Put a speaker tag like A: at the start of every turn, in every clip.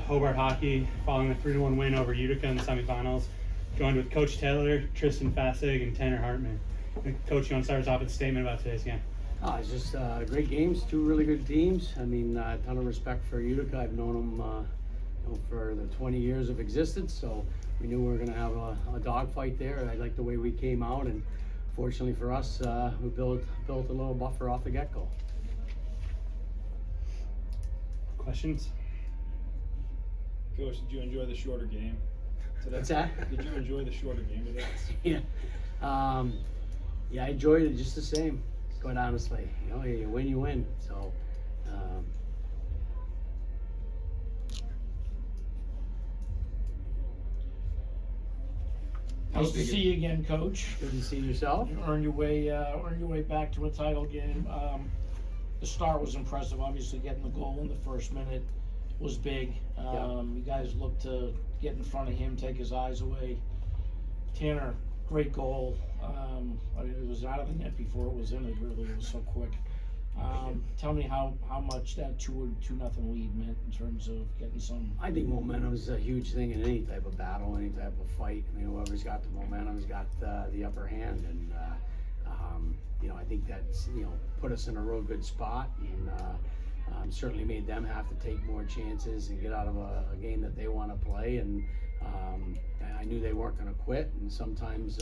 A: Hobart hockey following the 3-1 win over Utica in the semifinals. Joined with Coach Taylor, Tristan Fassig, and Tanner Hartman. Coach, you want to start us off with a statement about today's game?
B: It's just great games, two really good teams. I mean, a ton of respect for Utica. I've known them for the 20 years of existence, so we knew we were going to have a dogfight there. I like the way we came out, and fortunately for us, we built a little buffer off the get-go.
A: Questions?
C: Coach, did you enjoy the shorter game today?
B: What's that?
C: Did you enjoy the shorter game today?
B: Yeah. Yeah, I enjoyed it just the same, quite honestly. You know, you win, you win. So,
D: Nice to see you again, Coach.
B: good to see yourself.
D: You earned your way back to a title game. The start was impressive. Obviously, getting the goal in the first minute was big. You guys looked to get in front of him, take his eyes away. Tanner, great goal. I mean, it was out of the net before it was in. It really was so quick. Tell me how much that 2-0 lead meant in terms of getting some.
B: I think momentum is a huge thing in any type of battle, any type of fight. I mean, whoever's got the momentum's got the upper hand, and you know, I think that's put us in a real good spot, and certainly made them have to take more chances and get out of a game that they want to play. And I knew they weren't going to quit. And sometimes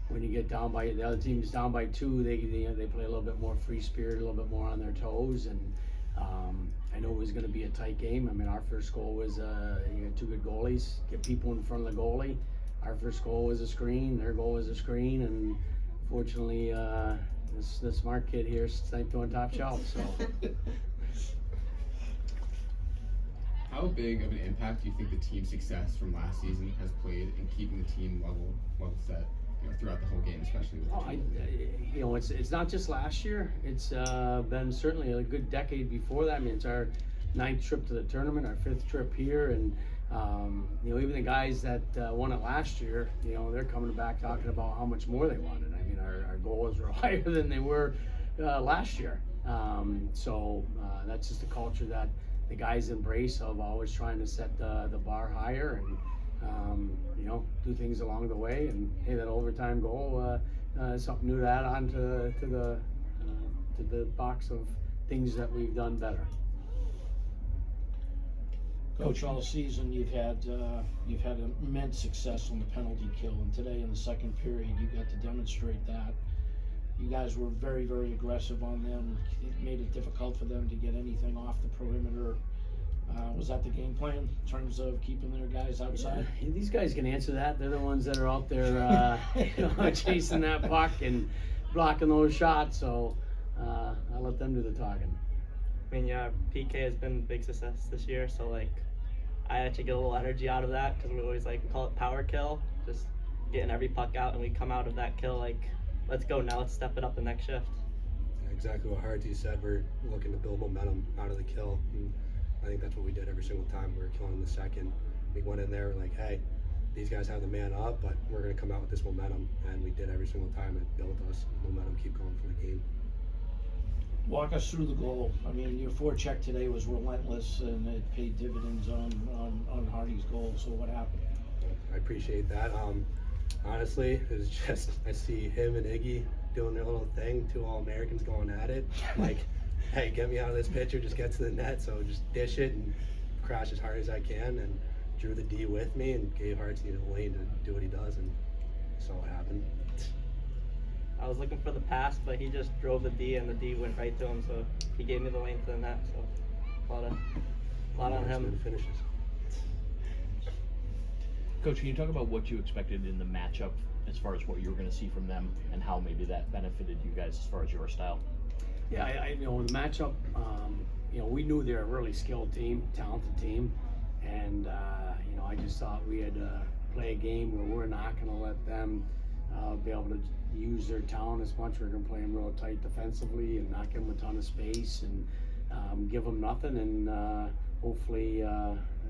B: when you get down by the other team is down by 2, they play a little bit more free spirit, a little bit more on their toes. And I know it was going to be a tight game. I mean, our first goal was you had 2 good goalies, get people in front of the goalie. Our first goal was a screen. Their goal was a screen, and fortunately, this smart kid here sniped on top shelf. So.
E: How big of an impact do you think the team's success from last season has played in keeping the team level set, throughout the whole game, especially with the team?
B: It's not just last year. It's been certainly a good decade before that. I mean, it's our 9th trip to the tournament, our 5th trip here, and even the guys that won it last year, they're coming back talking about how much more they wanted. I mean, our goals were higher than they were last year. So that's just a culture that the guys embrace of always trying to set the bar higher and do things along the way. And hey, that overtime goal is something new to add on to the box of things that we've done better.
D: Coach, all season you've had immense success on the penalty kill, and today in the second period you got to demonstrate that. You guys were very, very aggressive on them. It made it difficult for them to get anything off the perimeter. Was that the game plan in terms of keeping their guys outside?
B: Yeah, these guys can answer that. They're the ones that are out there chasing that puck and blocking those shots. So I'll let them do the talking.
F: I mean, yeah, PK has been a big success this year. So I actually get a little energy out of that because we always we call it power kill, just getting every puck out, and we come out of that kill let's go now, let's step it up the next shift.
G: Yeah, exactly what Harty said. We're looking to build momentum out of the kill. And I think that's what we did every single time we were killing in the second. We went in there like, hey, these guys have the man up, but we're going to come out with this momentum. And we did every single time. It built us momentum, keep going for the game.
D: Walk us through the goal. I mean, your forecheck today was relentless, and it paid dividends on Hardy's goal. So what happened?
G: I appreciate that. Honestly, it was just, I see him and Iggy doing their little thing, 2 All-Americans going at it. Like, hey, get me out of this pitcher, just get to the net. So just dish it and crash as hard as I can, and drew the D with me and gave Harty the lane to do what he does, and so it happened.
F: I was looking for the pass, but he just drove the D, and the D went right to him, so he gave me the lane to the net. So a lot on him.
G: Finishes.
H: Coach, can you talk about what you expected in the matchup as far as what you were going to see from them, and how maybe that benefited you guys as far as your style?
B: Yeah, the matchup, we knew they're a really skilled team, talented team, and I just thought we had to play a game where we're not going to let them be able to use their talent as much. We're going to play them real tight defensively and not give them a ton of space and give them nothing, and hopefully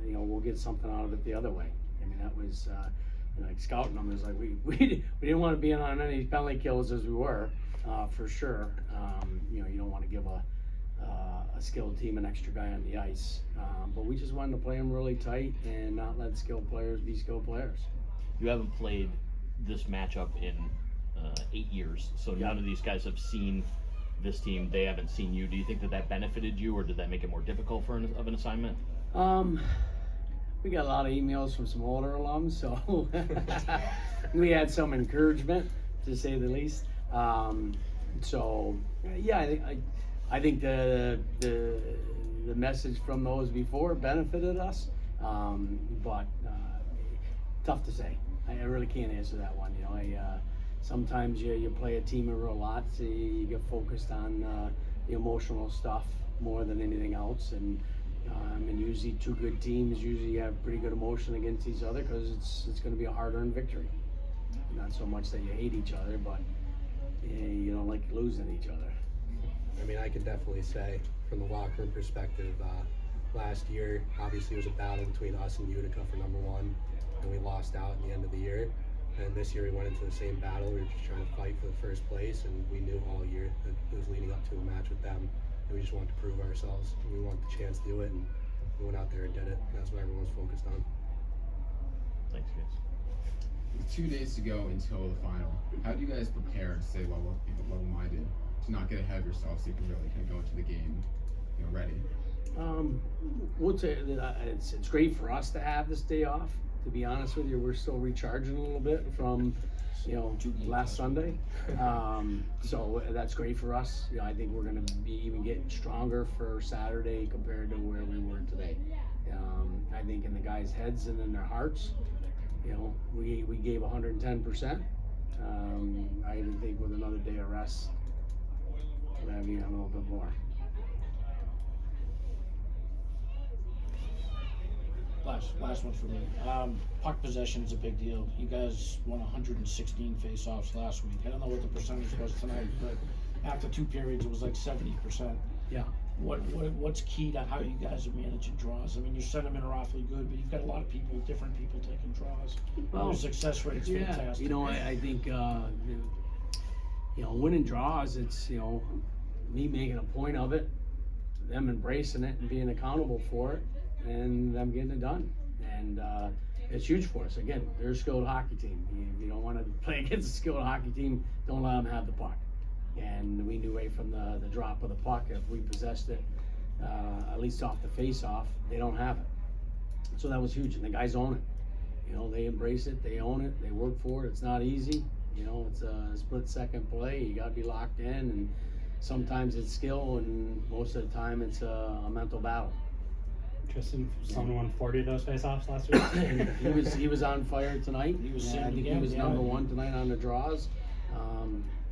B: we'll get something out of it the other way. I mean, that was scouting them. Is we didn't want to be in on any penalty kills as we were, for sure. You don't want to give a a skilled team, an extra guy on the ice. But we just wanted to play them really tight and not let skilled players be skilled players.
H: You haven't played this matchup in 8 years, so none of these guys have seen this team. They haven't seen you. Do you think that benefited you, or did that make it more difficult of an assignment?
B: We got a lot of emails from some older alums, so we had some encouragement, to say the least. So yeah, I think the message from those before benefited us, but tough to say. I really can't answer that one. You know, sometimes you play a team a real lot, so you get focused on the emotional stuff more than anything else, and usually two good teams usually have pretty good emotion against each other because it's going to be a hard-earned victory. Not so much that you hate each other, but you don't like losing each other.
G: I mean, I can definitely say from the locker room perspective, last year obviously it was a battle between us and Utica for number one, and we lost out at the end of the year. And this year we went into the same battle. We were just trying to fight for the first place, and we knew all year that it was leading up to a match with them. And we just wanted to prove ourselves. We wanted the chance to do it, and we went out there and did it. And that's what everyone was focused on.
H: Thanks, guys.
E: With 2 days to go until the final, how do you guys prepare to stay level-minded, to not get ahead of yourself, so you can really kind of go into the game, ready?
B: We'll say that it's great for us to have this day off. To be honest with you, we're still recharging a little bit from, last Sunday. So that's great for us. I think we're going to be even getting stronger for Saturday compared to where we were today. I think in the guys' heads and in their hearts, we gave 110%. I even think with another day of rest, we're having a little bit more.
D: Last one for me. Puck possession is a big deal. You guys won 116 face-offs last week. I don't know what the percentage was tonight, but after 2 periods, it was like 70%.
B: Yeah.
D: What's key to how you guys are managing draws? I mean, your centermen are awfully good, but you've got a lot of different people taking draws. Your success rate's fantastic.
B: I think winning draws. It's me making a point of it, them embracing it and being accountable for it, and them getting it done. And it's huge for us. Again, they're a skilled hockey team. If you don't want to play against a skilled hockey team, don't let them have the puck. And we knew right from the drop of the puck, if we possessed it, at least off the face-off, they don't have it. So that was huge, and the guys own it. They embrace it, they own it, they work for it. It's not easy. It's a split-second play. You got to be locked in, and sometimes it's skill, and most of the time it's a mental battle.
A: Tristan, someone won 40 of those face-offs last week.
B: he was on fire tonight. I think he was number one tonight on the draws.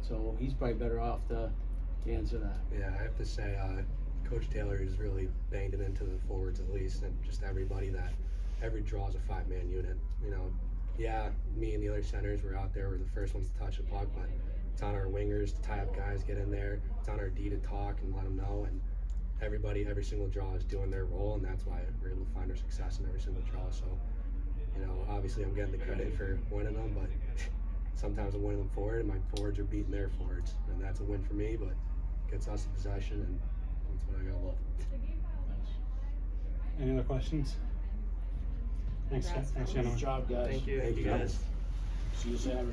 B: So he's probably better off to answer that.
G: Yeah, I have to say, Coach Taylor has really banged it into the forwards at least, and just everybody that every draw is a 5-man unit. Me and the other centers were out there. We're the first ones to touch the puck, but it's on our wingers to tie up guys, get in there. It's on our D to talk and let them know. And everybody, every single draw is doing their role, and that's why we're able to find our success in every single draw. So, obviously I'm getting the credit for winning them, but sometimes I'm winning them forward, and my forwards are beating their forwards, and that's a win for me, but gets us the possession, and that's what I gotta love.
A: Any other questions? Thanks, gentlemen.
D: Good job, guys.
F: Thank you.
G: Thank you, guys.
D: See you Saturday.